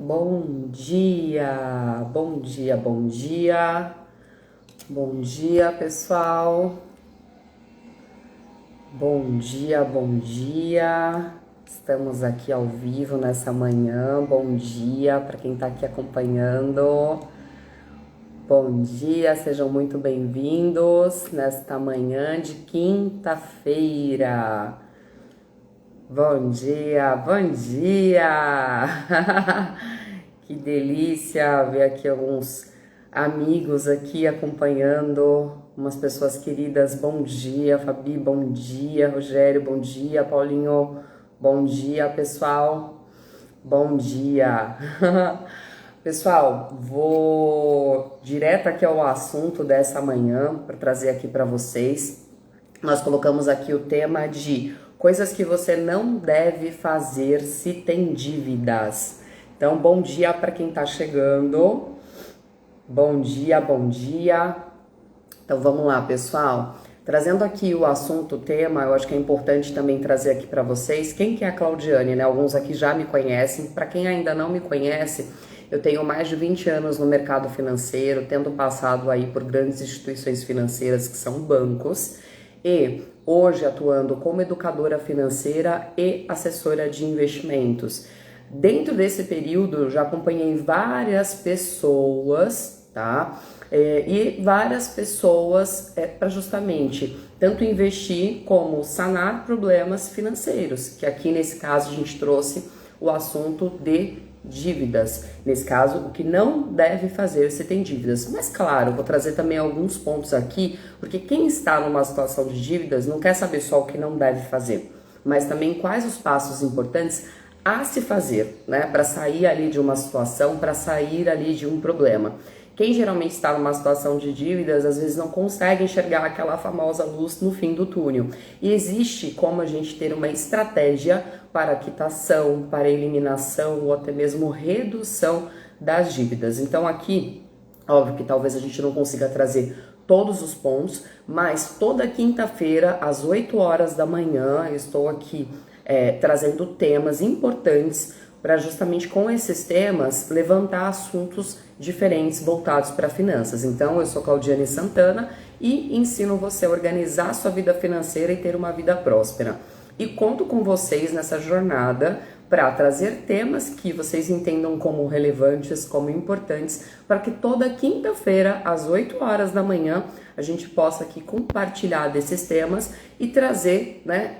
Bom dia, bom dia, bom dia, bom dia, pessoal. Bom dia, bom dia. Estamos aqui ao vivo nessa manhã. Bom dia para quem está aqui acompanhando. Bom dia, sejam muito bem-vindos nesta manhã de quinta-feira. Bom dia, bom dia! Que delícia ver aqui alguns amigos aqui acompanhando, umas pessoas queridas. Bom dia, Fabi, bom dia, Rogério, bom dia, Paulinho, bom dia, pessoal, bom dia. Pessoal, vou direto aqui ao assunto dessa manhã para trazer aqui para vocês. Nós colocamos aqui o tema de coisas que você não deve fazer se tem dívidas. Então, bom dia para quem está chegando. Bom dia, bom dia. Então, vamos lá, pessoal. Trazendo aqui o assunto, o tema, eu acho que é importante também trazer aqui para vocês. Quem que é a Claudiane, né? Alguns aqui já me conhecem. Para quem ainda não me conhece, eu tenho mais de 20 anos no mercado financeiro, tendo passado aí por grandes instituições financeiras que são bancos. E hoje atuando como educadora financeira e assessora de investimentos. Dentro desse período, eu já acompanhei várias pessoas, tá? E várias pessoas para justamente tanto investir como sanar problemas financeiros, que aqui nesse caso a gente trouxe o assunto de dívidas. Nesse caso, o que não deve fazer se tem dívidas. Mas claro, vou trazer também alguns pontos aqui, porque quem está numa situação de dívidas não quer saber só o que não deve fazer, mas também quais os passos importantes a se fazer, né, para sair ali de uma situação, para sair ali de um problema. Quem geralmente está numa situação de dívidas, às vezes não consegue enxergar aquela famosa luz no fim do túnel. E existe como a gente ter uma estratégia para quitação, para eliminação ou até mesmo redução das dívidas. Então aqui, óbvio que talvez a gente não consiga trazer todos os pontos, mas toda quinta-feira, às 8 horas da manhã, eu estou aqui trazendo temas importantes para justamente com esses temas levantar assuntos diferentes voltados para finanças. Então, eu sou Claudiane Santana e ensino você a organizar a sua vida financeira e ter uma vida próspera. E conto com vocês nessa jornada para trazer temas que vocês entendam como relevantes, como importantes, para que toda quinta-feira, às 8 horas da manhã, a gente possa aqui compartilhar desses temas e trazer, né,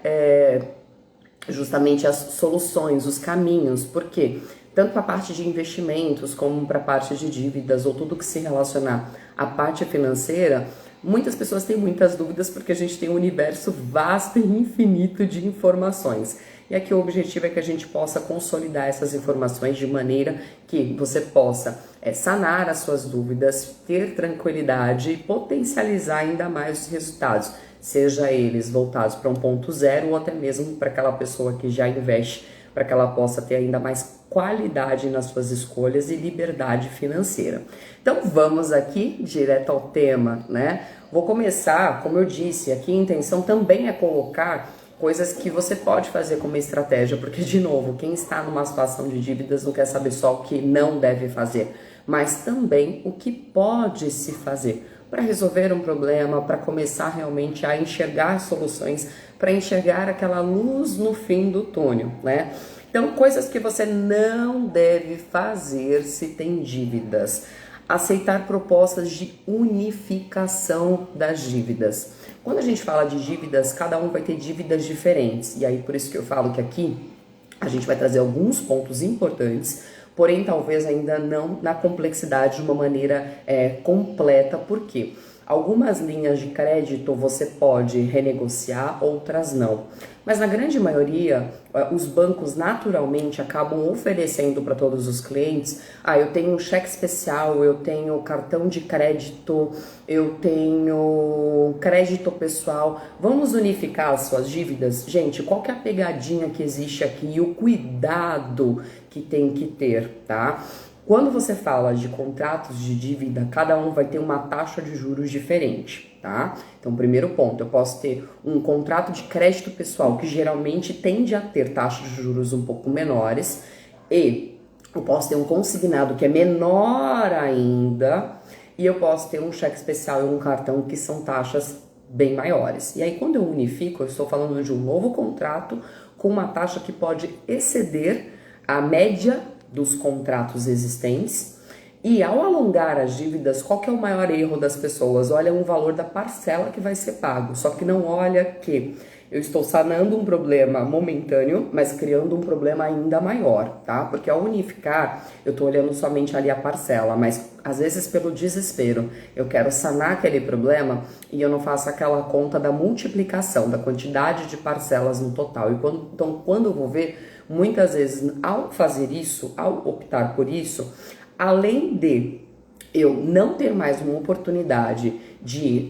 justamente as soluções, os caminhos, porque tanto para a parte de investimentos como para a parte de dívidas ou tudo que se relacionar à parte financeira, muitas pessoas têm muitas dúvidas porque a gente tem um universo vasto e infinito de informações. E aqui o objetivo é que a gente possa consolidar essas informações de maneira que você possa sanar as suas dúvidas, ter tranquilidade e potencializar ainda mais os resultados, seja eles voltados para um ponto zero ou até mesmo para aquela pessoa que já investe, para que ela possa ter ainda mais qualidade nas suas escolhas e liberdade financeira. Então vamos aqui direto ao tema, né? Vou começar, como eu disse, aqui a intenção também é colocar coisas que você pode fazer como estratégia, porque de novo, quem está numa situação de dívidas não quer saber só o que não deve fazer, mas também o que pode se fazer para resolver um problema, para começar realmente a enxergar soluções, para enxergar aquela luz no fim do túnel, né? Então, coisas que você não deve fazer se tem dívidas. Aceitar propostas de unificação das dívidas. Quando a gente fala de dívidas, cada um vai ter dívidas diferentes. E aí, por isso que eu falo que aqui a gente vai trazer alguns pontos importantes, porém talvez ainda não na complexidade de uma maneira completa. Por quê? Algumas linhas de crédito você pode renegociar, outras não. Mas na grande maioria, os bancos naturalmente acabam oferecendo para todos os clientes, eu tenho um cheque especial, eu tenho cartão de crédito, eu tenho crédito pessoal, vamos unificar as suas dívidas? Gente, qual que é a pegadinha que existe aqui e o cuidado que tem que ter, tá? Quando você fala de contratos de dívida, cada um vai ter uma taxa de juros diferente, tá? Então, primeiro ponto, eu posso ter um contrato de crédito pessoal que geralmente tende a ter taxas de juros um pouco menores e Eu posso ter um consignado que é menor ainda, e eu posso ter um cheque especial e um cartão que são taxas bem maiores. E aí, quando eu unifico, eu estou falando de um novo contrato com uma taxa que pode exceder a média dos contratos existentes. E ao alongar as dívidas, qual que é o maior erro das pessoas? Olha o valor da parcela que vai ser pago, só que não olha que eu estou sanando um problema momentâneo, mas criando um problema ainda maior, tá? Porque ao unificar, eu tô olhando somente ali a parcela, mas às vezes pelo desespero, eu quero sanar aquele problema e eu não faço aquela conta da multiplicação, da quantidade de parcelas no total. Então, quando eu vou ver, muitas vezes, ao fazer isso, ao optar por isso, além de eu não ter mais uma oportunidade de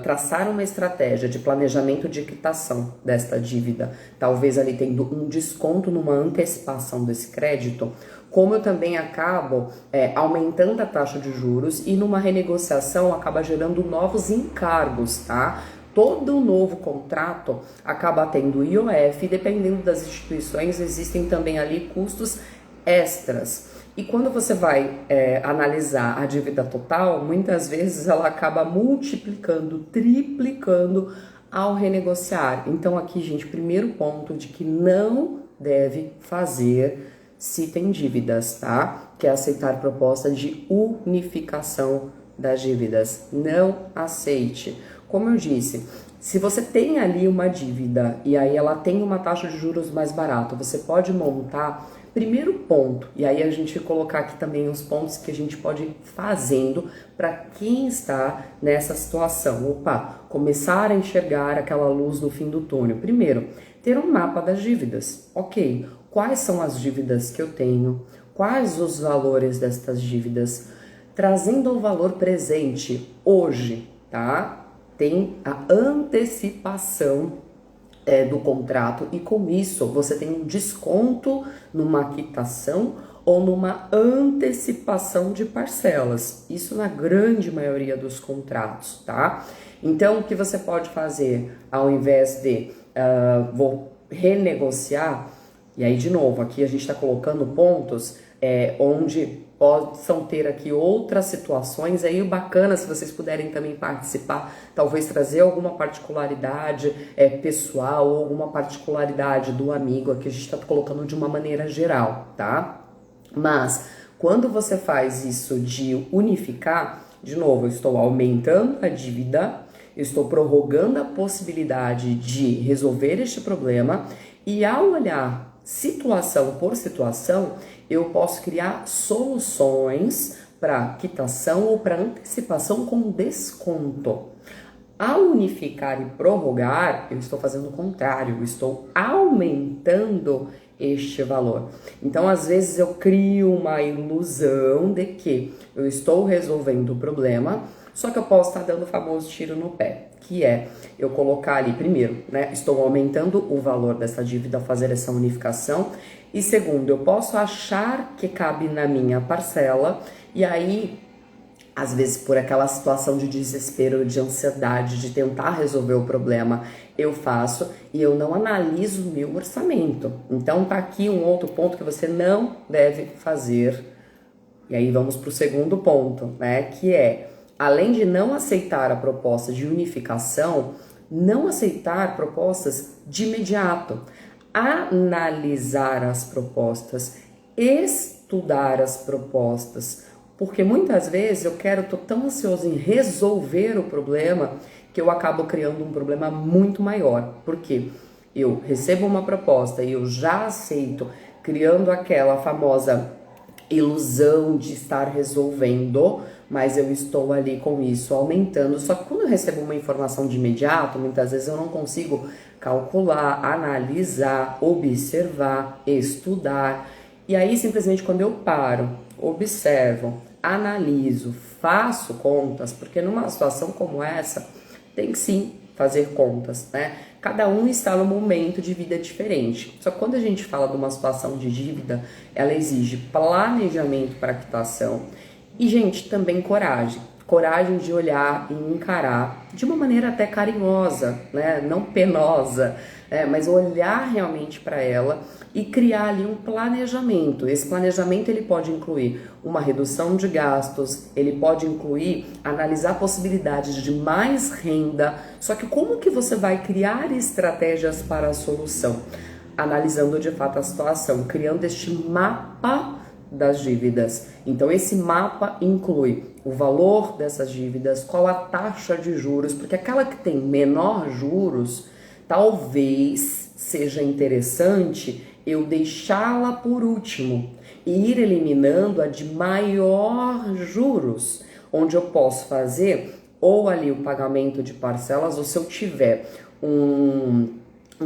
traçar uma estratégia de planejamento de quitação desta dívida, talvez ali tendo um desconto numa antecipação desse crédito, como eu também acabo aumentando a taxa de juros e numa renegociação acaba gerando novos encargos, tá? Todo novo contrato acaba tendo IOF, e dependendo das instituições existem também ali custos extras. E quando você vai analisar a dívida total, muitas vezes ela acaba multiplicando, triplicando ao renegociar. Então aqui, gente, primeiro ponto de que não deve fazer se tem dívidas, tá? Que é aceitar proposta de unificação das dívidas. Não aceite. Como eu disse, se você tem ali uma dívida e aí ela tem uma taxa de juros mais barata, você pode montar. Primeiro ponto, e aí a gente vai colocar aqui também os pontos que a gente pode ir fazendo para quem está nessa situação. Opa, começar a enxergar aquela luz no fim do túnel. Primeiro, ter um mapa das dívidas. Ok, quais são as dívidas que eu tenho? Quais os valores destas dívidas? Trazendo o valor presente hoje, tá? Tem a antecipação do contrato, e com isso você tem um desconto numa quitação ou numa antecipação de parcelas. Isso na grande maioria dos contratos, tá? Então, o que você pode fazer ao invés de vou renegociar, e aí de novo, aqui a gente está colocando pontos onde possam ter aqui outras situações, aí o bacana se vocês puderem também participar, talvez trazer alguma particularidade pessoal ou alguma particularidade do amigo, aqui a gente está colocando de uma maneira geral, tá? Mas quando você faz isso de unificar, de novo, eu estou aumentando a dívida, eu estou prorrogando a possibilidade de resolver este problema, e ao olhar situação por situação, eu posso criar soluções para quitação ou para antecipação com desconto. Ao unificar e prorrogar, eu estou fazendo o contrário, eu estou aumentando este valor. Então, às vezes, eu crio uma ilusão de que eu estou resolvendo o problema, só que eu posso estar dando o famoso tiro no pé, que é eu colocar ali, primeiro, né, estou aumentando o valor dessa dívida ao fazer essa unificação, e segundo, eu posso achar que cabe na minha parcela, e aí, às vezes por aquela situação de desespero, de ansiedade, de tentar resolver o problema, eu faço e eu não analiso o meu orçamento. Então tá aqui um outro ponto que você não deve fazer. E aí vamos para o segundo ponto, né, que é, além de não aceitar a proposta de unificação, não aceitar propostas de imediato. Analisar as propostas, estudar as propostas, porque muitas vezes tô tão ansioso em resolver o problema que eu acabo criando um problema muito maior, porque eu recebo uma proposta e eu já aceito, criando aquela famosa ilusão de estar resolvendo, mas eu estou ali com isso aumentando. Só que quando eu recebo uma informação de imediato, muitas vezes eu não consigo calcular, analisar, observar, estudar. E aí simplesmente quando eu paro, observo, analiso, faço contas, porque numa situação como essa, tem que sim fazer contas, né? Cada um está num momento de vida diferente. Só que quando a gente fala de uma situação de dívida, ela exige planejamento para a quitação e, gente, também coragem. coragem de olhar e encarar de uma maneira até carinhosa, né? Não penosa, mas olhar realmente para ela e criar ali um planejamento. Esse planejamento ele pode incluir uma redução de gastos, ele pode incluir analisar possibilidades de mais renda. Só que como que você vai criar estratégias para a solução? Analisando de fato a situação, criando este mapa das dívidas. Então esse mapa inclui o valor dessas dívidas, qual a taxa de juros, porque aquela que tem menor juros, talvez seja interessante eu deixá-la por último e ir eliminando a de maior juros, onde eu posso fazer ou ali o pagamento de parcelas, ou se eu tiver um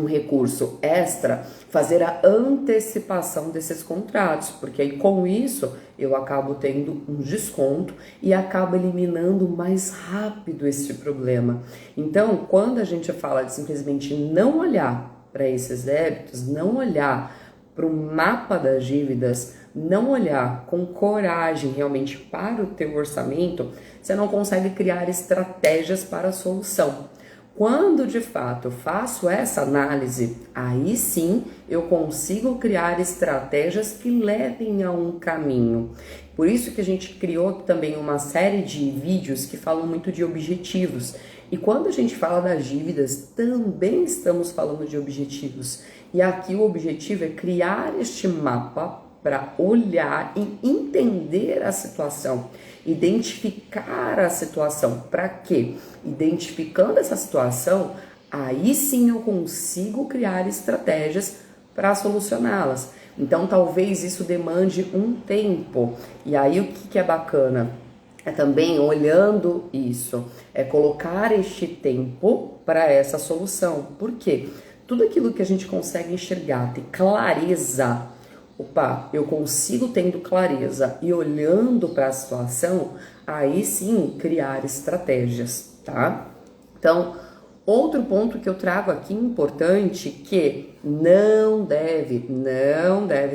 recurso extra, fazer a antecipação desses contratos, porque aí com isso eu acabo tendo um desconto e acabo eliminando mais rápido esse problema. Então, quando a gente fala de simplesmente não olhar para esses débitos, não olhar para o mapa das dívidas, não olhar com coragem realmente para o teu orçamento, você não consegue criar estratégias para a solução. Quando de fato eu faço essa análise, aí sim eu consigo criar estratégias que levem a um caminho. Por isso que a gente criou também uma série de vídeos que falam muito de objetivos. E quando a gente fala das dívidas, também estamos falando de objetivos. E aqui o objetivo é criar este mapa para olhar e entender a situação, identificar a situação. Para quê? Identificando essa situação, aí sim eu consigo criar estratégias para solucioná-las. Então talvez isso demande um tempo. E aí o que é bacana? É também olhando isso, é colocar este tempo para essa solução. Por quê? Tudo aquilo que a gente consegue enxergar, ter clareza. Opa, eu consigo tendo clareza e olhando para a situação, aí sim criar estratégias, tá? Então, outro ponto que eu trago aqui importante que não deve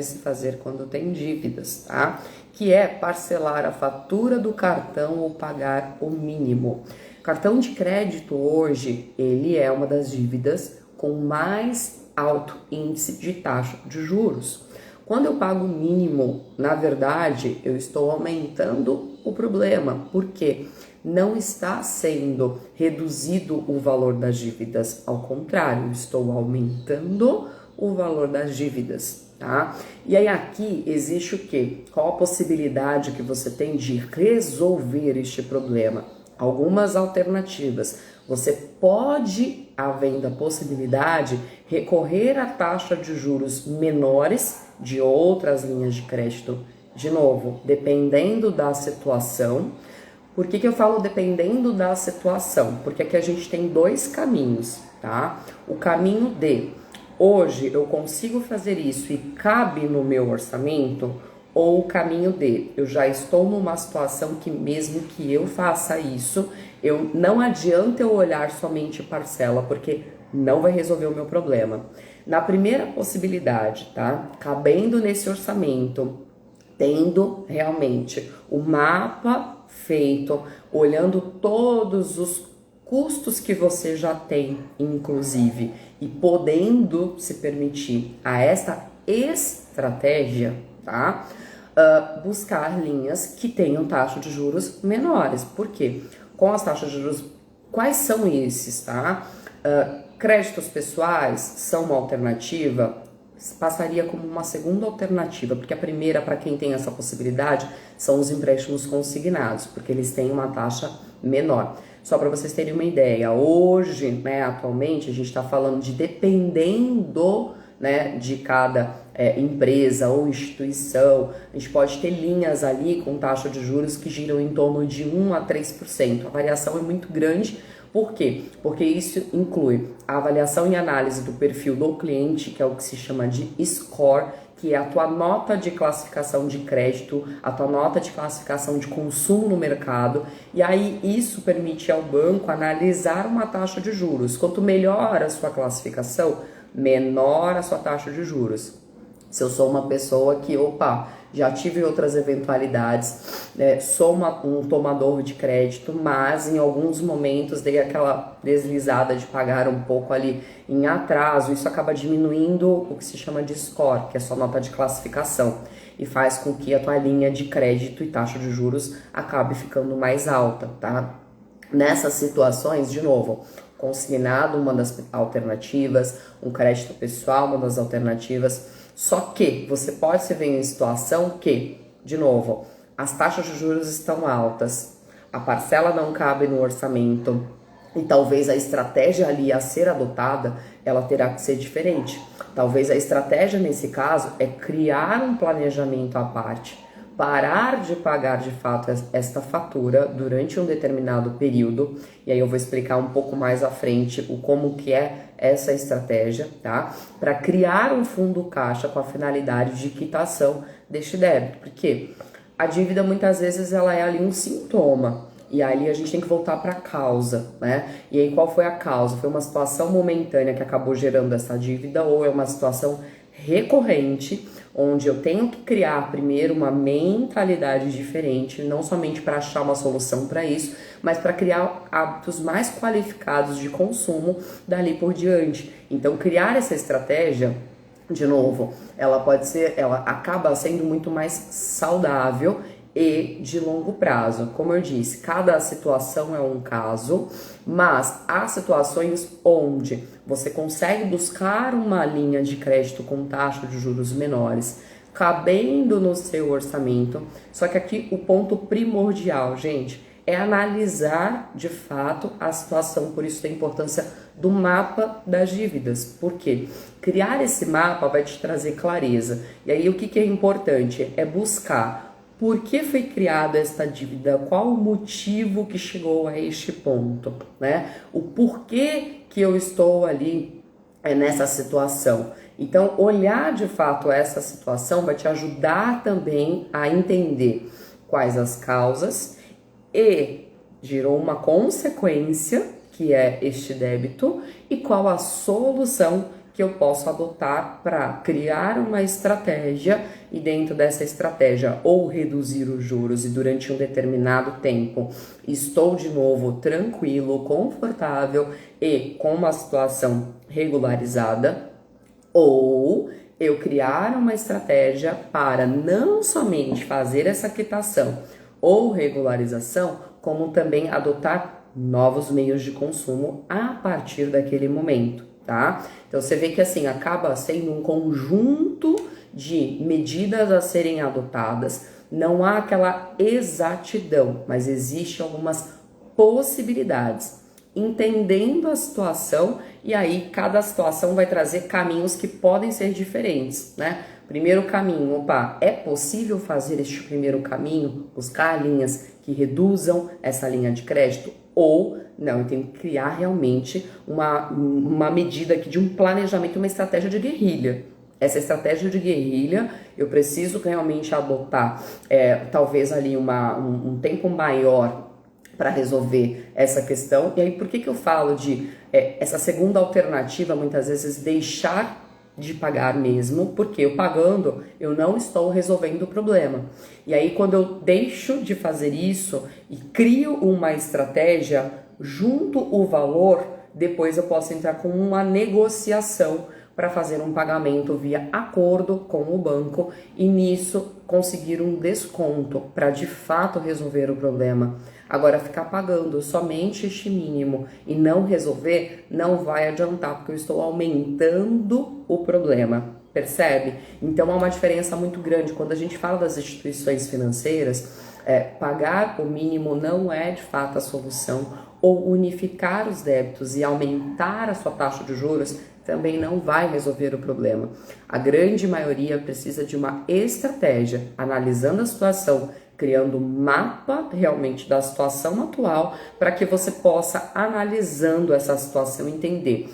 se fazer quando tem dívidas, tá? Que é parcelar a fatura do cartão ou pagar o mínimo. Cartão de crédito hoje, ele é uma das dívidas com mais alto índice de taxa de juros. Quando eu pago o mínimo, na verdade, eu estou aumentando o problema. Por quê? Não está sendo reduzido o valor das dívidas. Ao contrário, estou aumentando o valor das dívidas, tá? E aí aqui existe o quê? Qual a possibilidade que você tem de resolver este problema? Algumas alternativas. Você pode, havendo a possibilidade, recorrer a taxa de juros menores de outras linhas de crédito. De novo, dependendo da situação. Por que eu falo dependendo da situação? Porque aqui a gente tem dois caminhos, tá? O caminho de hoje eu consigo fazer isso e cabe no meu orçamento, ou o caminho de eu já estou numa situação que mesmo que eu faça isso, não adianta eu olhar somente parcela, porque não vai resolver o meu problema. Na primeira possibilidade, tá? Cabendo nesse orçamento, tendo realmente o mapa feito, olhando todos os custos que você já tem, inclusive, e podendo se permitir a esta estratégia, tá? Buscar linhas que tenham taxa de juros menores. Por quê? Com as taxas de juros, quais são esses, tá? Créditos pessoais são uma alternativa? Passaria como uma segunda alternativa, porque a primeira, para quem tem essa possibilidade, são os empréstimos consignados, porque eles têm uma taxa menor. Só para vocês terem uma ideia, hoje, né, atualmente, a gente está falando de dependendo, né, de cada empresa ou instituição, a gente pode ter linhas ali com taxa de juros que giram em torno de 1 a 3%. A variação é muito grande. Por quê? Porque isso inclui a avaliação e análise do perfil do cliente, que é o que se chama de score, que é a tua nota de classificação de crédito, a tua nota de classificação de consumo no mercado, e aí isso permite ao banco analisar uma taxa de juros. Quanto melhor a sua classificação, menor a sua taxa de juros. Se eu sou uma pessoa que, já tive outras eventualidades, sou um tomador de crédito, mas em alguns momentos dei aquela deslizada de pagar um pouco ali em atraso, isso acaba diminuindo o que se chama de score, que é sua nota de classificação, e faz com que a tua linha de crédito e taxa de juros acabe ficando mais alta, tá? Nessas situações, de novo, consignado uma das alternativas, um crédito pessoal uma das alternativas, só que você pode se ver em situação que, de novo, as taxas de juros estão altas, a parcela não cabe no orçamento e talvez a estratégia ali a ser adotada, ela terá que ser diferente. Talvez a estratégia nesse caso é criar um planejamento à parte, parar de pagar de fato esta fatura durante um determinado período, e aí eu vou explicar um pouco mais à frente o como que é essa estratégia, tá? Para criar um fundo caixa com a finalidade de quitação deste débito, porque a dívida muitas vezes ela é ali um sintoma, e aí a gente tem que voltar para a causa, né? E aí qual foi a causa? Foi uma situação momentânea que acabou gerando essa dívida ou é uma situação recorrente, onde eu tenho que criar primeiro uma mentalidade diferente, não somente para achar uma solução para isso, mas para criar hábitos mais qualificados de consumo dali por diante. Então, criar essa estratégia, de novo, ela acaba sendo muito mais saudável e de longo prazo. Como eu disse, cada situação é um caso, mas há situações onde você consegue buscar uma linha de crédito com taxa de juros menores, cabendo no seu orçamento. Só que aqui o ponto primordial, gente, é analisar de fato a situação. Por isso a importância do mapa das dívidas. Por quê? Criar esse mapa vai te trazer clareza. E aí o que é importante? É buscar por que foi criada esta dívida, qual o motivo que chegou a este ponto, né? O porquê que eu estou ali nessa situação. Então, olhar de fato essa situação vai te ajudar também a entender quais as causas e gerou uma consequência, que é este débito, e qual a solução que eu posso adotar para criar uma estratégia e dentro dessa estratégia ou reduzir os juros e durante um determinado tempo estou de novo tranquilo, confortável e com uma situação regularizada, ou eu criar uma estratégia para não somente fazer essa quitação ou regularização, como também adotar novos meios de consumo a partir daquele momento, tá? Então você vê que assim acaba sendo um conjunto de medidas a serem adotadas, não há aquela exatidão, mas existem algumas possibilidades, entendendo a situação, e aí cada situação vai trazer caminhos que podem ser diferentes, né? Primeiro caminho, opa, é possível fazer este primeiro caminho, buscar linhas que reduzam essa linha de crédito? Ou, não, eu tenho que criar realmente uma medida aqui de um planejamento, uma estratégia de guerrilha. Essa estratégia de guerrilha, eu preciso realmente adotar, talvez ali um tempo maior para resolver essa questão. E aí, por que eu falo de essa segunda alternativa, muitas vezes, deixar de pagar mesmo, porque eu pagando, eu não estou resolvendo o problema. E aí, quando eu deixo de fazer isso e crio uma estratégia, junto o valor, depois eu posso entrar com uma negociação para fazer um pagamento via acordo com o banco e nisso conseguir um desconto para de fato resolver o problema. Agora, ficar pagando somente este mínimo e não resolver não vai adiantar, porque eu estou aumentando o problema, percebe? Então há uma diferença muito grande. Quando a gente fala das instituições financeiras, pagar o mínimo não é de fato a solução, ou unificar os débitos e aumentar a sua taxa de juros também não vai resolver o problema. A grande maioria precisa de uma estratégia, analisando a situação, criando um mapa realmente da situação atual, para que você possa, analisando essa situação, entender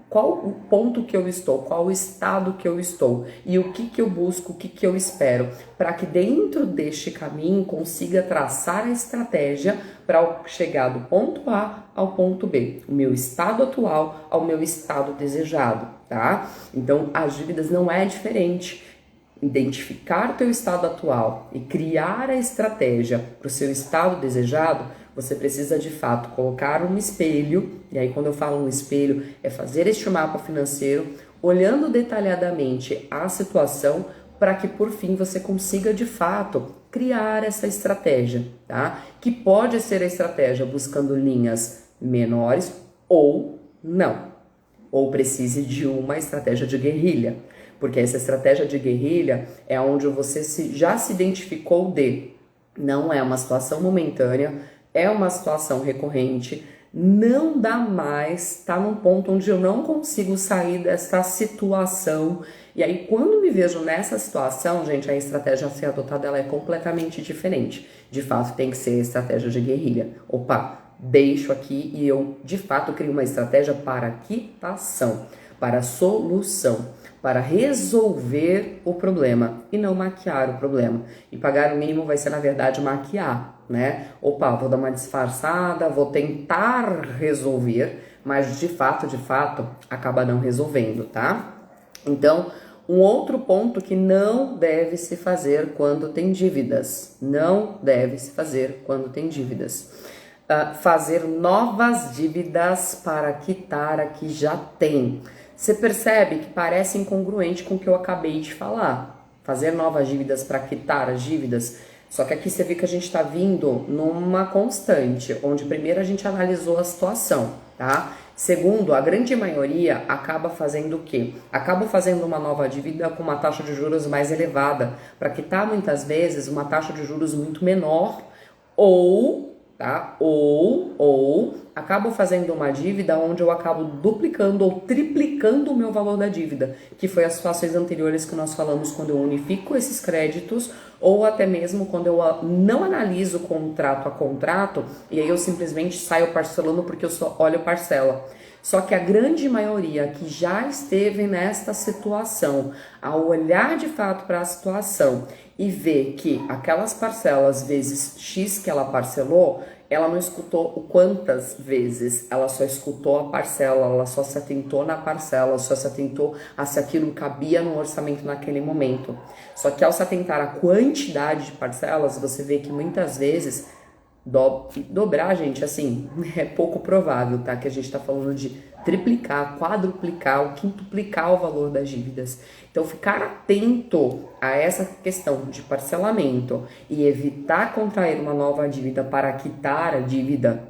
qual o ponto que eu estou, qual o estado que eu estou e o que eu busco, o que eu espero, para que dentro deste caminho consiga traçar a estratégia para chegar do ponto A ao ponto B, o meu estado atual ao meu estado desejado, tá? Então, as dívidas não é diferente. identificar o teu estado atual e criar a estratégia para o seu estado desejado, você precisa de fato colocar um espelho, e aí quando eu falo um espelho, é fazer este mapa financeiro, olhando detalhadamente a situação, para que por fim você consiga de fato criar essa estratégia, tá? Que pode ser a estratégia buscando linhas menores ou não, ou precise de uma estratégia de guerrilha, porque essa estratégia de guerrilha é onde você já se identificou de não é uma situação momentânea, é uma situação recorrente, não dá mais, tá num ponto onde eu não consigo sair dessa situação. E aí, quando me vejo nessa situação, gente, a estratégia a ser adotada ela é completamente diferente. De fato, tem que ser a estratégia de guerrilha. Opa, deixo aqui e eu, de fato, crio uma estratégia para quitação, para solução, para resolver o problema e não maquiar o problema. E pagar o mínimo vai ser, na verdade, maquiar, né? Opa, vou dar uma disfarçada, vou tentar resolver, mas de fato, acaba não resolvendo, tá? Então, um outro ponto que não deve se fazer quando tem dívidas. Não deve se fazer quando tem dívidas. Fazer novas dívidas para quitar a que já tem. Você percebe que parece incongruente com o que eu acabei de falar. Fazer novas dívidas para quitar as dívidas. Só que aqui você vê que a gente está vindo numa constante, onde primeiro a gente analisou a situação, tá? Segundo, a grande maioria acaba fazendo o quê? Acaba fazendo uma nova dívida com uma taxa de juros mais elevada, para quitar muitas vezes uma taxa de juros muito menor, ou acabo fazendo uma dívida onde eu acabo duplicando ou triplicando o meu valor da dívida, que foi as situações anteriores que nós falamos quando eu unifico esses créditos, ou até mesmo quando eu não analiso contrato a contrato, e aí eu simplesmente saio parcelando porque eu só olho parcela. Só que a grande maioria que já esteve nesta situação, ao olhar de fato para a situação e ver que aquelas parcelas vezes X que ela parcelou, ela não escutou o quantas vezes, ela só escutou a parcela, ela só se atentou na parcela, só se atentou a se aquilo cabia no orçamento naquele momento. Só que ao se atentar a quantidade de parcelas, você vê que muitas vezes dobrar, gente, assim, é pouco provável, tá? Que a gente tá falando de triplicar, quadruplicar ou quintuplicar o valor das dívidas. Então, ficar atento a essa questão de parcelamento e evitar contrair uma nova dívida para quitar a dívida,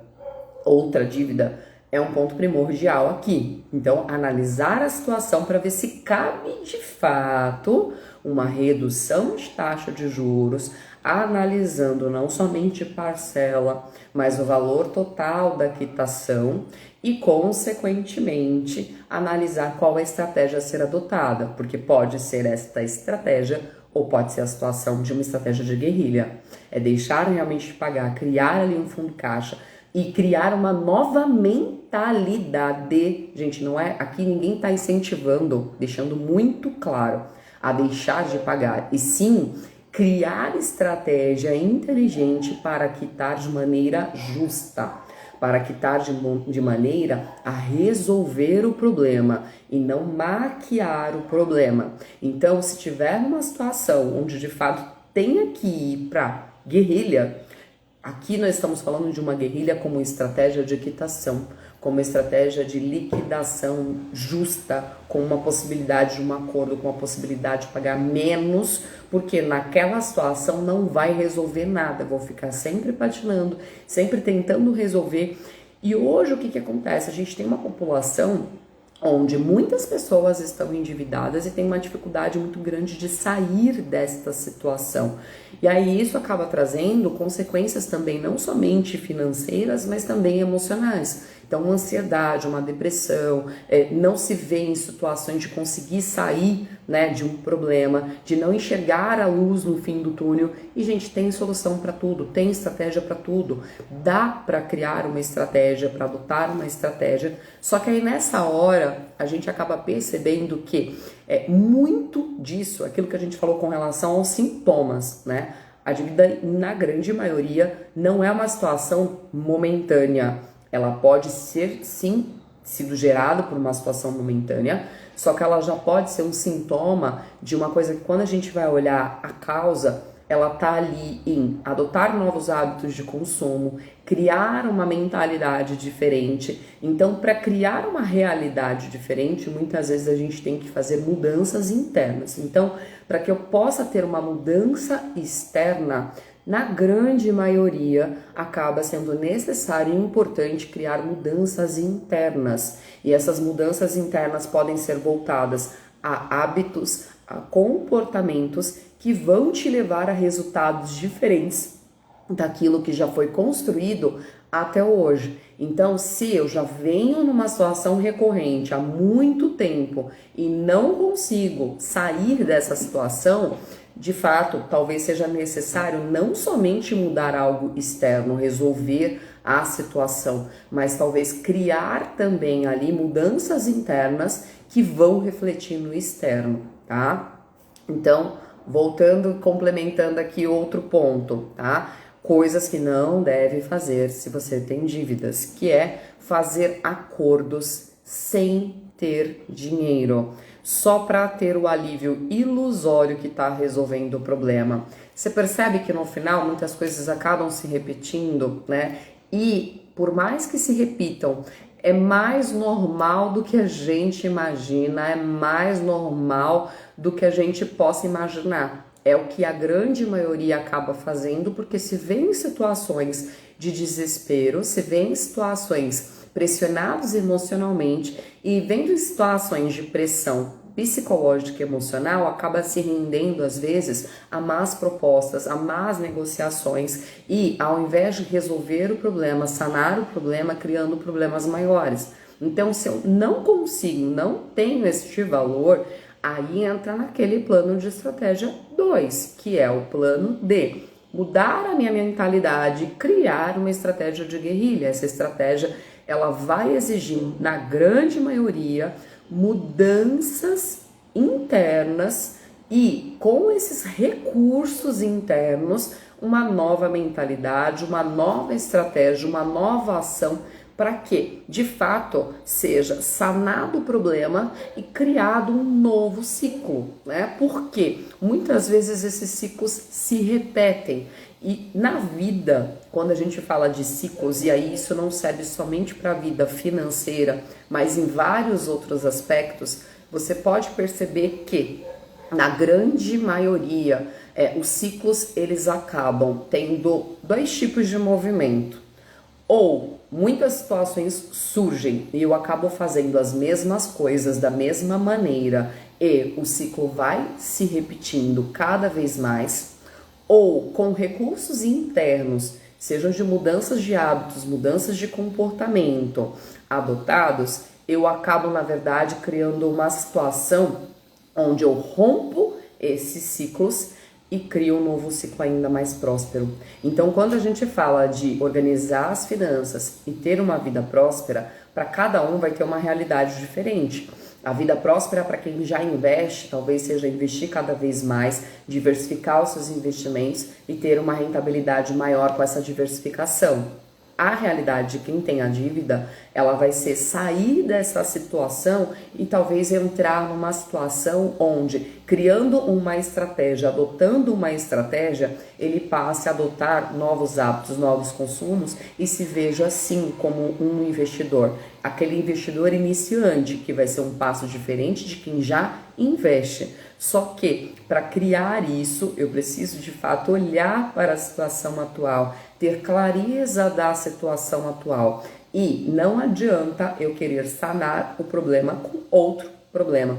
outra dívida, é um ponto primordial aqui. Então, analisar a situação para ver se cabe de fato uma redução de taxa de juros, analisando não somente parcela, mas o valor total da quitação e, consequentemente, analisar qual a estratégia a ser adotada, porque pode ser esta estratégia ou pode ser a situação de uma estratégia de guerrilha. É deixar realmente de pagar, criar ali um fundo caixa e criar uma nova mentalidade. Gente, não é, aqui ninguém está incentivando, deixando muito claro, a deixar de pagar, e sim criar estratégia inteligente para quitar de maneira justa, para quitar de maneira a resolver o problema e não maquiar o problema. Então, se tiver uma situação onde de fato tenha que ir para guerrilha, aqui nós estamos falando de uma guerrilha como estratégia de quitação, como estratégia de liquidação justa, com uma possibilidade de um acordo, com a possibilidade de pagar menos, porque naquela situação não vai resolver nada, vou ficar sempre patinando, sempre tentando resolver. E hoje o que acontece? A gente tem uma população onde muitas pessoas estão endividadas e tem uma dificuldade muito grande de sair desta situação. E aí isso acaba trazendo consequências também não somente financeiras, mas também emocionais. Então, uma ansiedade, uma depressão, não se vê em situações de conseguir sair, né, de um problema, de não enxergar a luz no fim do túnel. E, gente, tem solução para tudo, tem estratégia para tudo. Dá para criar uma estratégia, para adotar uma estratégia. Só que aí, nessa hora, a gente acaba percebendo que muito disso, aquilo que a gente falou com relação aos sintomas, né? A dívida, na grande maioria, não é uma situação momentânea. Ela pode ser, sim, sido gerado por uma situação momentânea, só que ela já pode ser um sintoma de uma coisa que quando a gente vai olhar a causa, ela tá ali em adotar novos hábitos de consumo, criar uma mentalidade diferente. Então, para criar uma realidade diferente, muitas vezes a gente tem que fazer mudanças internas. Então, para que eu possa ter uma mudança externa, na grande maioria, acaba sendo necessário e importante criar mudanças internas. E essas mudanças internas podem ser voltadas a hábitos, a comportamentos que vão te levar a resultados diferentes daquilo que já foi construído até hoje. Então, se eu já venho numa situação recorrente há muito tempo e não consigo sair dessa situação, de fato, talvez seja necessário não somente mudar algo externo, resolver a situação, mas talvez criar também ali mudanças internas que vão refletir no externo, tá? Então, voltando, complementando aqui outro ponto, tá? Coisas que não deve fazer se você tem dívidas, que é fazer acordos sem ter dinheiro, só para ter o alívio ilusório que está resolvendo o problema. Você percebe que no final muitas coisas acabam se repetindo, né? E por mais que se repitam, é mais normal do que a gente imagina, é mais normal do que a gente possa imaginar. É o que a grande maioria acaba fazendo, porque se vê em situações de desespero, se vê em situações pressionados emocionalmente e vendo situações de pressão psicológica e emocional, acaba se rendendo às vezes a más propostas, a más negociações e ao invés de resolver o problema, sanar o problema, criando problemas maiores. Então, se eu não consigo, não tenho este valor, aí entra naquele plano de estratégia 2, que é o plano D. Mudar a minha mentalidade, criar uma estratégia de guerrilha. Essa estratégia, ela vai exigir, na grande maioria, mudanças internas e com esses recursos internos, uma nova mentalidade, uma nova estratégia, uma nova ação para que, de fato, seja sanado o problema e criado um novo ciclo, né? Porque muitas vezes esses ciclos se repetem. E na vida, quando a gente fala de ciclos, e aí isso não serve somente para a vida financeira, mas em vários outros aspectos, você pode perceber que, na grande maioria, os ciclos eles acabam tendo dois tipos de movimento. Ou muitas situações surgem e eu acabo fazendo as mesmas coisas da mesma maneira e o ciclo vai se repetindo cada vez mais, ou com recursos internos, sejam de mudanças de hábitos, mudanças de comportamento adotados, eu acabo, na verdade, criando uma situação onde eu rompo esses ciclos e cria um novo ciclo ainda mais próspero. Então, quando a gente fala de organizar as finanças e ter uma vida próspera, para cada um vai ter uma realidade diferente. A vida próspera para quem já investe, talvez seja investir cada vez mais, diversificar os seus investimentos e ter uma rentabilidade maior com essa diversificação. A realidade de quem tem a dívida, ela vai ser sair dessa situação e talvez entrar numa situação onde, criando uma estratégia, adotando uma estratégia, ele passe a adotar novos hábitos, novos consumos e se veja assim como um investidor. Aquele investidor iniciante, que vai ser um passo diferente de quem já investe. Só que, para criar isso, eu preciso de fato olhar para a situação atual, ter clareza da situação atual. E não adianta eu querer sanar o problema com outro problema.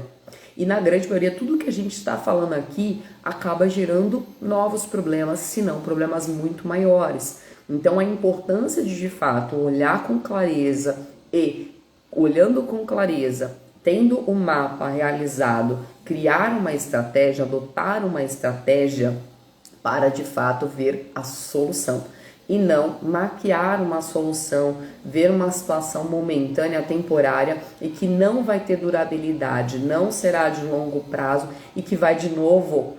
E na grande maioria, tudo que a gente está falando aqui acaba gerando novos problemas, se não problemas muito maiores. Então, a importância de fato, olhar com clareza e, olhando com clareza, tendo o mapa realizado, criar uma estratégia, adotar uma estratégia para, de fato, ver a solução. E não maquiar uma solução, ver uma situação momentânea, temporária e que não vai ter durabilidade, não será de longo prazo e que vai de novo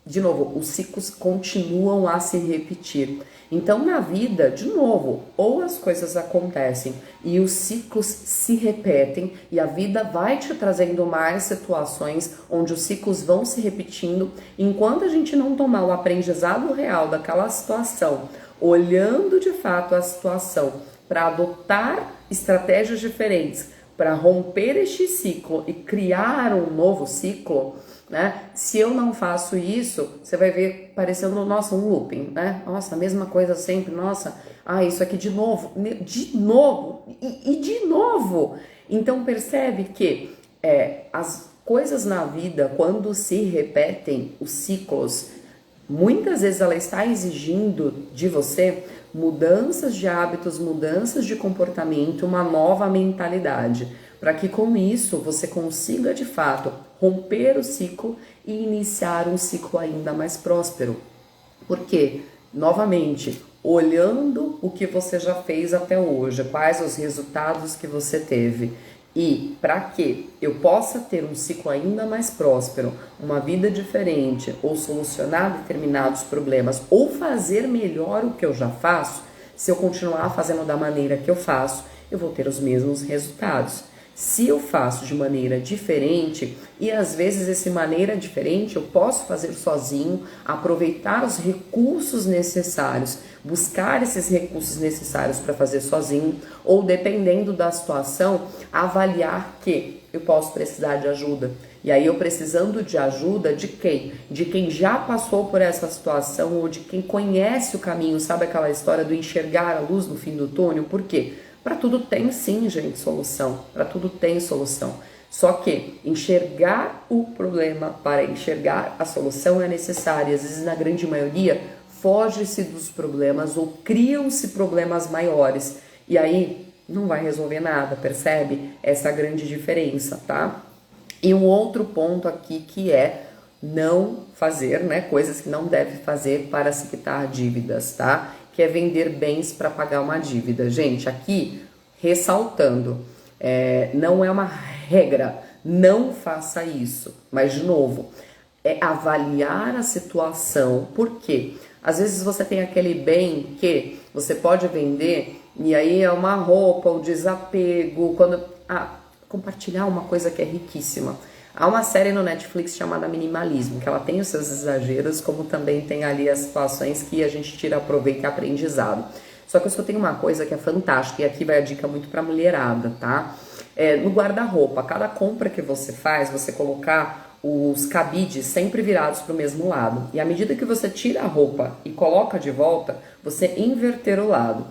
de novo, os ciclos continuam a se repetir. Então, na vida, de novo, ou as coisas acontecem e os ciclos se repetem e a vida vai te trazendo mais situações onde os ciclos vão se repetindo, enquanto a gente não tomar o aprendizado real daquela situação, olhando de fato a situação para adotar estratégias diferentes, para romper este ciclo e criar um novo ciclo, né? Se eu não faço isso, você vai ver parecendo, nossa, um looping, né? Nossa, a mesma coisa sempre, nossa, isso aqui de novo e de novo. Então percebe que as coisas na vida, quando se repetem, os ciclos, muitas vezes ela está exigindo de você mudanças de hábitos, mudanças de comportamento, uma nova mentalidade, para que com isso você consiga de fato romper o ciclo e iniciar um ciclo ainda mais próspero. Porque, novamente, olhando o que você já fez até hoje, quais os resultados que você teve, e para que eu possa ter um ciclo ainda mais próspero, uma vida diferente, ou solucionar determinados problemas, ou fazer melhor o que eu já faço, se eu continuar fazendo da maneira que eu faço, eu vou ter os mesmos resultados. Se eu faço de maneira diferente, e às vezes essa maneira diferente eu posso fazer sozinho, aproveitar os recursos necessários, buscar esses recursos necessários para fazer sozinho, ou dependendo da situação, avaliar que eu posso precisar de ajuda. E aí eu precisando de ajuda de quem? De quem já passou por essa situação ou de quem conhece o caminho, sabe aquela história do enxergar a luz no fim do túnel? Por quê? Para tudo tem sim, gente, solução. Para tudo tem solução. Só que enxergar o problema para enxergar a solução é necessário. Às vezes, na grande maioria, foge-se dos problemas ou criam-se problemas maiores. E aí não vai resolver nada, percebe? Essa é a grande diferença, tá? E um outro ponto aqui que é não fazer, né, coisas que não deve fazer para se quitar dívidas, tá? Que é vender bens para pagar uma dívida. Gente, aqui, ressaltando, não é uma regra, não faça isso. Mas, de novo, é avaliar a situação. Por quê? Às vezes você tem aquele bem que você pode vender e aí é uma roupa, o desapego, compartilhar uma coisa que é riquíssima. Há uma série no Netflix chamada Minimalismo, que ela tem os seus exageros, como também tem ali as situações que a gente tira proveito e aprendizado. Só que eu só tenho uma coisa que é fantástica, e aqui vai a dica muito pra mulherada, tá? No guarda-roupa, cada compra que você faz, você colocar os cabides sempre virados para o mesmo lado. E à medida que você tira a roupa e coloca de volta, você inverter o lado.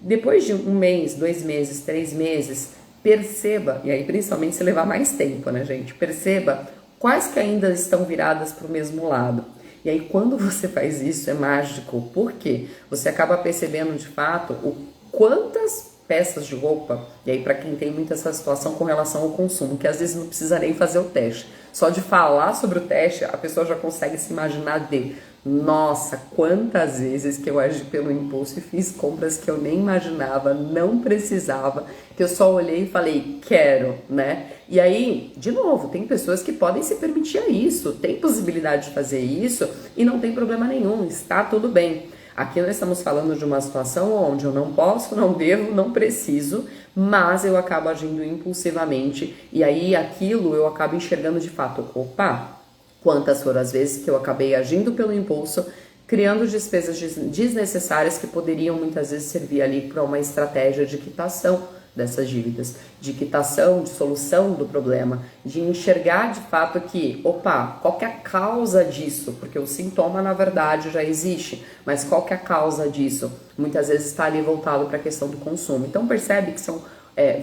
Depois de 1 mês, 2 meses, 3 meses, perceba, e aí principalmente se levar mais tempo, né, gente? Perceba quais que ainda estão viradas para o mesmo lado. E aí quando você faz isso é mágico, porque você acaba percebendo de fato quantas peças de roupa, e aí para quem tem muita essa situação com relação ao consumo, que às vezes não precisa nem fazer o teste. Só de falar sobre o teste, a pessoa já consegue se imaginar nossa, quantas vezes que eu agi pelo impulso e fiz compras que eu nem imaginava, não precisava, que eu só olhei e falei, quero, né? E aí, de novo, tem pessoas que podem se permitir isso, tem possibilidade de fazer isso e não tem problema nenhum, está tudo bem. Aqui nós estamos falando de uma situação onde eu não posso, não devo, não preciso, mas eu acabo agindo impulsivamente e aí aquilo eu acabo enxergando de fato, opa, quantas foram as vezes que eu acabei agindo pelo impulso, criando despesas desnecessárias que poderiam muitas vezes servir ali para uma estratégia de quitação dessas dívidas, de quitação, de solução do problema, de enxergar de fato que, opa, qual que é a causa disso? Porque o sintoma, na verdade, já existe, mas qual que é a causa disso? Muitas vezes está ali voltado para a questão do consumo. Então percebe que são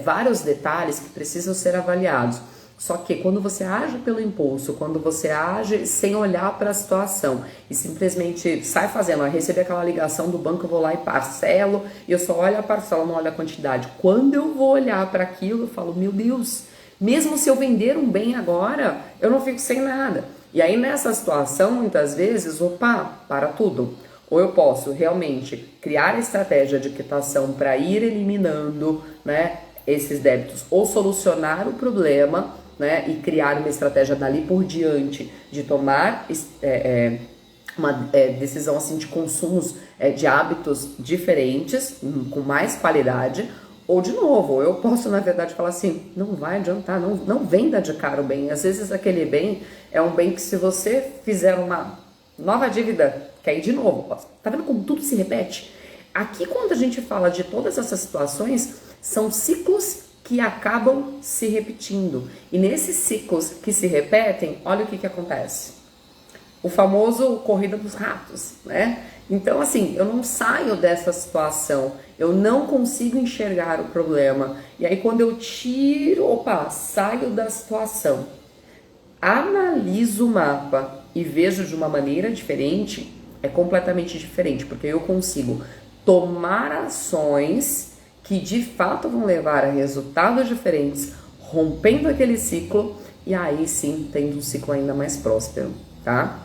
vários detalhes que precisam ser avaliados. Só que quando você age pelo impulso, quando você age sem olhar para a situação e simplesmente sai fazendo, receber aquela ligação do banco, eu vou lá e parcelo, e eu só olho a parcela, não olho a quantidade. Quando eu vou olhar para aquilo, eu falo, meu Deus, mesmo se eu vender um bem agora, eu não fico sem nada. E aí nessa situação, muitas vezes, opa, para tudo. Ou eu posso realmente criar a estratégia de quitação para ir eliminando, né, esses débitos, ou solucionar o problema, né, e criar uma estratégia dali por diante de tomar uma decisão assim de consumos, de hábitos diferentes, com mais qualidade, ou de novo, eu posso na verdade falar assim, não vai adiantar, não venda de cara o bem. Às vezes aquele bem é um bem que se você fizer uma nova dívida, que aí de novo, tá vendo como tudo se repete? Aqui quando a gente fala de todas essas situações, são ciclos que acabam se repetindo. E nesses ciclos que se repetem, olha o que acontece. O famoso corrida dos ratos, né? Então, assim, eu não saio dessa situação, eu não consigo enxergar o problema. E aí, quando eu saio da situação, analiso o mapa e vejo de uma maneira diferente, é completamente diferente, porque eu consigo tomar ações que de fato vão levar a resultados diferentes, rompendo aquele ciclo e aí sim tendo um ciclo ainda mais próspero, tá?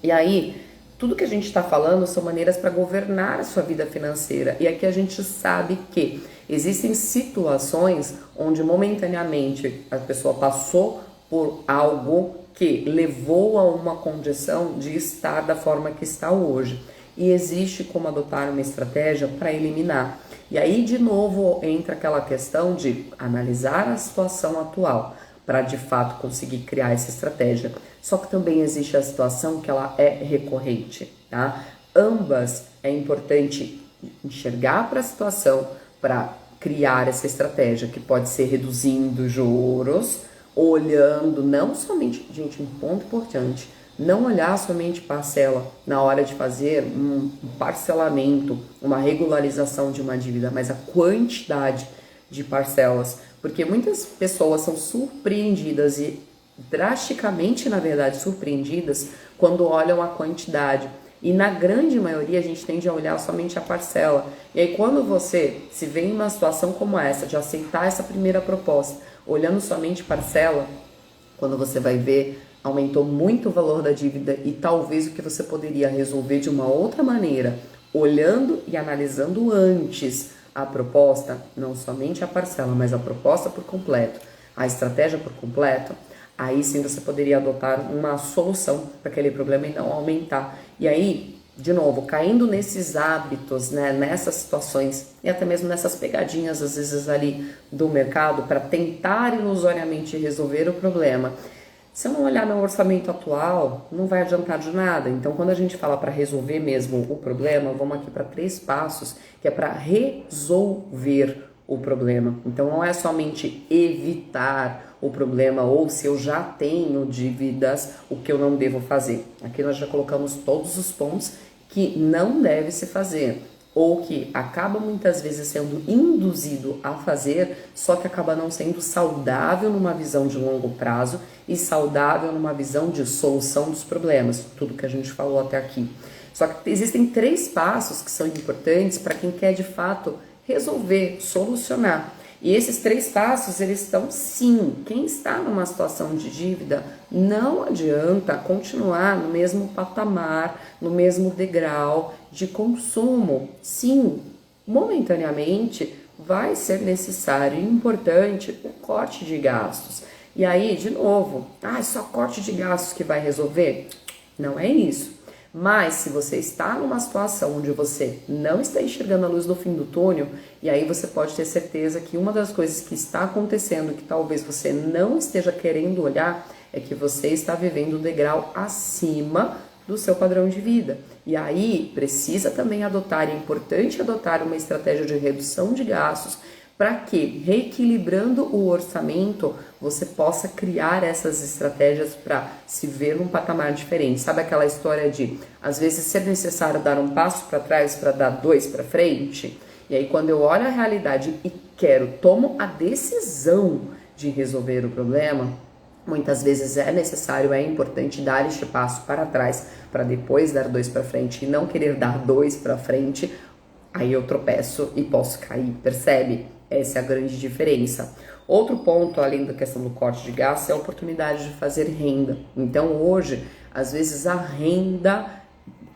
E aí, tudo que a gente está falando são maneiras para governar a sua vida financeira. E aqui a gente sabe que existem situações onde momentaneamente a pessoa passou por algo que levou a uma condição de estar da forma que está hoje. E existe como adotar uma estratégia para eliminar. E aí, de novo, entra aquela questão de analisar a situação atual para de fato conseguir criar essa estratégia. Só que também existe a situação que ela é recorrente, tá? Ambas é importante enxergar para a situação para criar essa estratégia, que pode ser reduzindo juros, olhando não somente, gente, um ponto importante, não olhar somente parcela na hora de fazer um parcelamento, uma regularização de uma dívida, mas a quantidade de parcelas, porque muitas pessoas são surpreendidas e drasticamente, na verdade, surpreendidas quando olham a quantidade. E na grande maioria a gente tende a olhar somente a parcela. E aí quando você se vê em uma situação como essa, de aceitar essa primeira proposta, olhando somente parcela, quando você vai ver, aumentou muito o valor da dívida e talvez o que você poderia resolver de uma outra maneira, olhando e analisando antes a proposta, não somente a parcela, mas a proposta por completo, a estratégia por completo, aí sim você poderia adotar uma solução para aquele problema e não aumentar. E aí, de novo, caindo nesses hábitos, né, nessas situações e até mesmo nessas pegadinhas, às vezes ali do mercado, para tentar ilusoriamente resolver o problema. Se eu não olhar no orçamento atual, não vai adiantar de nada. Então, quando a gente fala para resolver mesmo o problema, vamos aqui para 3 passos, que é para resolver o problema. Então, não é somente evitar o problema ou se eu já tenho dívidas, o que eu não devo fazer. Aqui nós já colocamos todos os pontos que não deve se fazer, ou que acaba muitas vezes sendo induzido a fazer, só que acaba não sendo saudável numa visão de longo prazo e saudável numa visão de solução dos problemas, tudo que a gente falou até aqui. Só que existem 3 passos que são importantes para quem quer de fato resolver, solucionar. E esses 3 passos, eles estão sim. Quem está numa situação de dívida, não adianta continuar no mesmo patamar, no mesmo degrau de consumo. Sim, momentaneamente vai ser necessário e importante o corte de gastos. E aí, de novo, só corte de gastos que vai resolver? Não é isso. Mas se você está numa situação onde você não está enxergando a luz no fim do túnel, e aí você pode ter certeza que uma das coisas que está acontecendo, que talvez você não esteja querendo olhar, é que você está vivendo um degrau acima do seu padrão de vida. E aí precisa também adotar, é importante adotar uma estratégia de redução de gastos, para que, reequilibrando o orçamento, você possa criar essas estratégias para se ver num patamar diferente. Sabe aquela história de, às vezes, ser necessário dar um passo para trás para dar 2 para frente? E aí, quando eu olho a realidade e tomo a decisão de resolver o problema, muitas vezes é necessário, é importante dar este passo para trás para depois dar 2 para frente e não querer dar 2 para frente. Aí eu tropeço e posso cair, percebe? Essa é a grande diferença. Outro ponto, além da questão do corte de gastos, é a oportunidade de fazer renda. Então, hoje, às vezes a renda,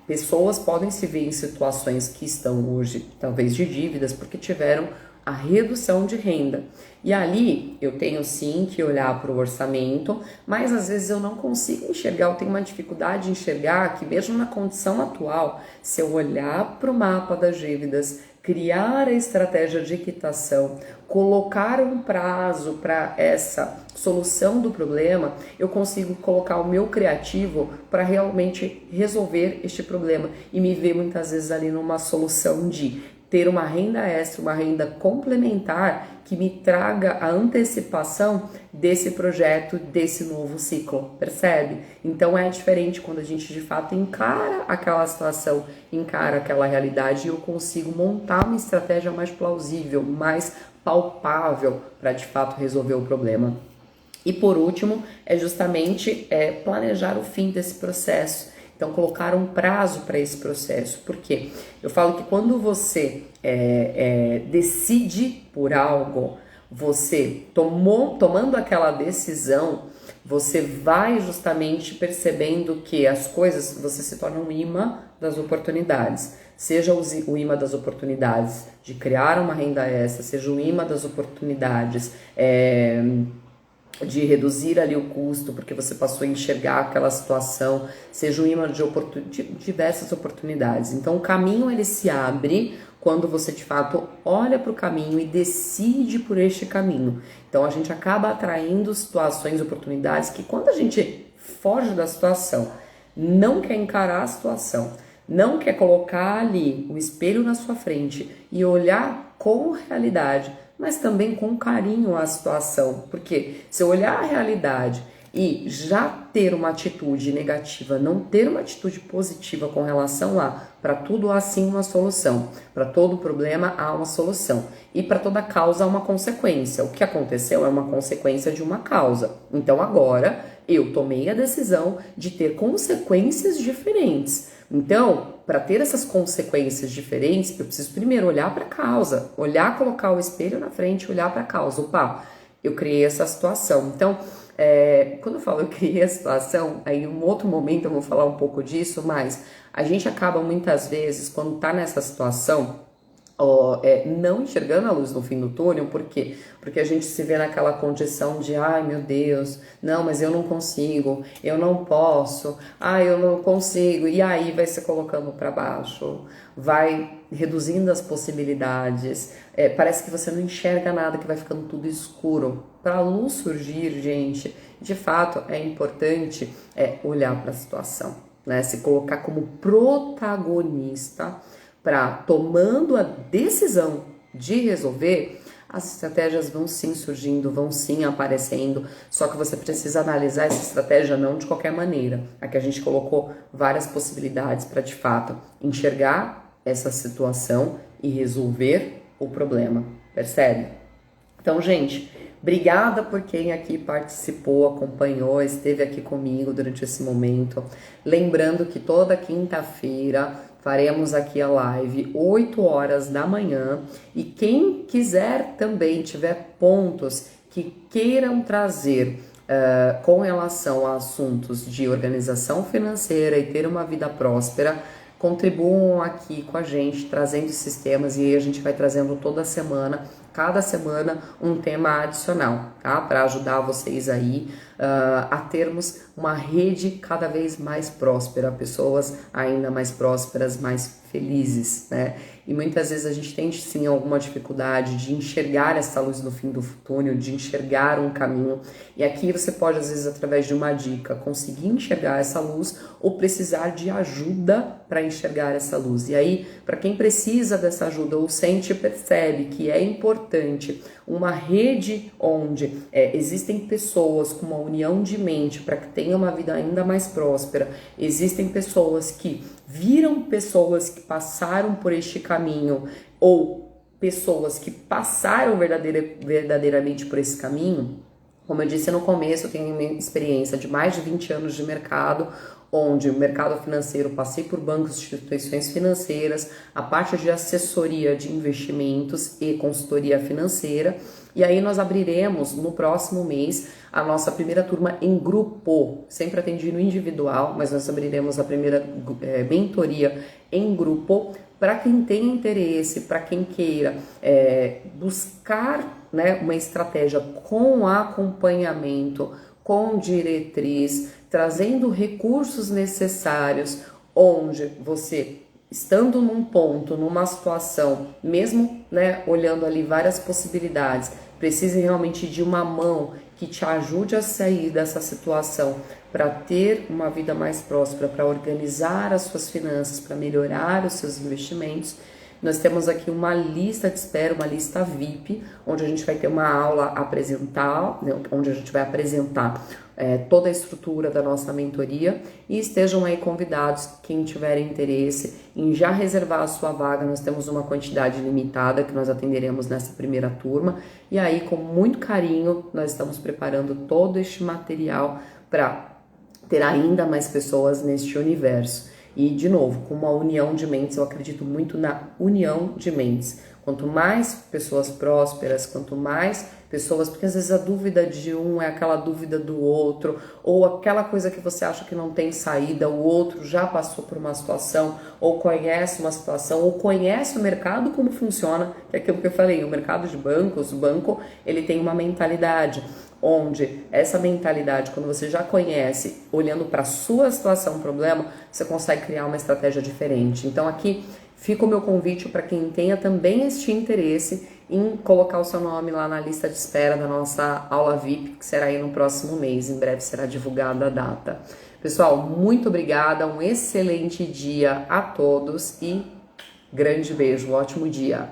pessoas podem se ver em situações que estão hoje, talvez de dívidas, porque tiveram a redução de renda. E ali eu tenho sim que olhar para o orçamento, mas às vezes eu não consigo enxergar, eu tenho uma dificuldade de enxergar que mesmo na condição atual, se eu olhar para o mapa das dívidas, criar a estratégia de quitação, colocar um prazo para essa solução do problema, eu consigo colocar o meu criativo para realmente resolver este problema e me ver muitas vezes ali numa solução de ter uma renda extra, uma renda complementar que me traga a antecipação desse projeto, desse novo ciclo, percebe? Então é diferente quando a gente de fato encara aquela situação, encara aquela realidade e eu consigo montar uma estratégia mais plausível, mais palpável para de fato resolver o problema. E por último, é justamente planejar o fim desse processo. Então, colocar um prazo para esse processo. Por quê? Eu falo que quando você decide por algo, você tomando aquela decisão, você vai justamente percebendo que as coisas, você se torna um imã das oportunidades. Seja o imã das oportunidades de criar uma renda extra, seja o imã das oportunidades de reduzir ali o custo, porque você passou a enxergar aquela situação, seja um imã de diversas oportunidades. Então, o caminho ele se abre quando você de fato olha para o caminho e decide por este caminho. Então, a gente acaba atraindo situações, oportunidades que quando a gente foge da situação, não quer encarar a situação, não quer colocar ali o espelho na sua frente e olhar com realidade, mas também com carinho a situação, porque se eu olhar a realidade e já ter uma atitude negativa, não ter uma atitude positiva com relação a, para tudo há sim uma solução, para todo problema há uma solução e para toda causa há uma consequência. O que aconteceu é uma consequência de uma causa. Então agora eu tomei a decisão de ter consequências diferentes. Então, para ter essas consequências diferentes, eu preciso primeiro olhar para a causa, olhar, colocar o espelho na frente, olhar para a causa. Opa, eu criei essa situação. Então, quando eu falo eu criei a situação, aí em um outro momento eu vou falar um pouco disso, mas a gente acaba muitas vezes, quando está nessa situação, não enxergando a luz no fim do túnel, por quê? Porque a gente se vê naquela condição de, ai meu Deus, não, mas eu não consigo, eu não posso, eu não consigo, e aí vai se colocando para baixo, vai reduzindo as possibilidades, parece que você não enxerga nada, que vai ficando tudo escuro. Para a luz surgir, gente, de fato é importante olhar para a situação, né? Se colocar como protagonista, para tomando a decisão de resolver, as estratégias vão sim surgindo, vão sim aparecendo, só que você precisa analisar essa estratégia não de qualquer maneira. Aqui a gente colocou várias possibilidades para de fato enxergar essa situação e resolver o problema, percebe? Então, gente, obrigada por quem aqui participou, acompanhou, esteve aqui comigo durante esse momento. Lembrando que toda quinta-feira faremos aqui a live 8 horas da manhã e quem quiser também tiver pontos que queiram trazer com relação a assuntos de organização financeira e ter uma vida próspera, contribuam aqui com a gente, trazendo sistemas, e aí a gente vai trazendo toda semana, cada semana, um tema adicional, tá? Para ajudar vocês aí a termos uma rede cada vez mais próspera, pessoas ainda mais prósperas, mais felizes, né? E muitas vezes a gente tem sim alguma dificuldade de enxergar essa luz no fim do túnel, de enxergar um caminho. E aqui você pode, às vezes, através de uma dica, conseguir enxergar essa luz ou precisar de ajuda para enxergar essa luz. E aí, para quem precisa dessa ajuda ou sente e percebe que é importante uma rede onde existem pessoas com uma união de mente para que tenha uma vida ainda mais próspera, existem pessoas que viram pessoas que passaram por este caminho ou pessoas que passaram verdadeiramente por esse caminho, Como eu disse no começo, eu tenho uma experiência de mais de 20 anos de mercado, onde o mercado financeiro, passei por bancos e instituições financeiras, a parte de assessoria de investimentos e consultoria financeira. E aí nós abriremos no próximo mês a nossa primeira turma em grupo, sempre atendi no individual, mas nós abriremos a primeira mentoria em grupo para quem tem interesse, para quem queira buscar, né, uma estratégia com acompanhamento, com diretriz, trazendo recursos necessários, onde você, estando num ponto, numa situação, mesmo, né, olhando ali várias possibilidades, precise realmente de uma mão que te ajude a sair dessa situação, para ter uma vida mais próspera, para organizar as suas finanças, para melhorar os seus investimentos. Nós temos aqui uma lista de espera, uma lista VIP, onde a gente vai ter uma aula a apresentar, né, onde a gente vai apresentar toda a estrutura da nossa mentoria, e estejam aí convidados, quem tiver interesse em já reservar a sua vaga. Nós temos uma quantidade limitada que nós atenderemos nessa primeira turma, e aí com muito carinho nós estamos preparando todo este material para ter ainda mais pessoas neste universo. E, de novo, com uma união de mentes, eu acredito muito na união de mentes. Quanto mais pessoas prósperas, quanto mais pessoas, porque às vezes a dúvida de um é aquela dúvida do outro, ou aquela coisa que você acha que não tem saída, o outro já passou por uma situação, ou conhece uma situação, ou conhece o mercado, como funciona, que é aquilo que eu falei, o mercado de bancos, o banco, ele tem uma mentalidade, onde essa mentalidade, quando você já conhece, olhando para a sua situação, problema, você consegue criar uma estratégia diferente. Então aqui fica o meu convite para quem tenha também este interesse em colocar o seu nome lá na lista de espera da nossa aula VIP, que será aí no próximo mês, em breve será divulgada a data. Pessoal, muito obrigada, um excelente dia a todos e grande beijo, ótimo dia!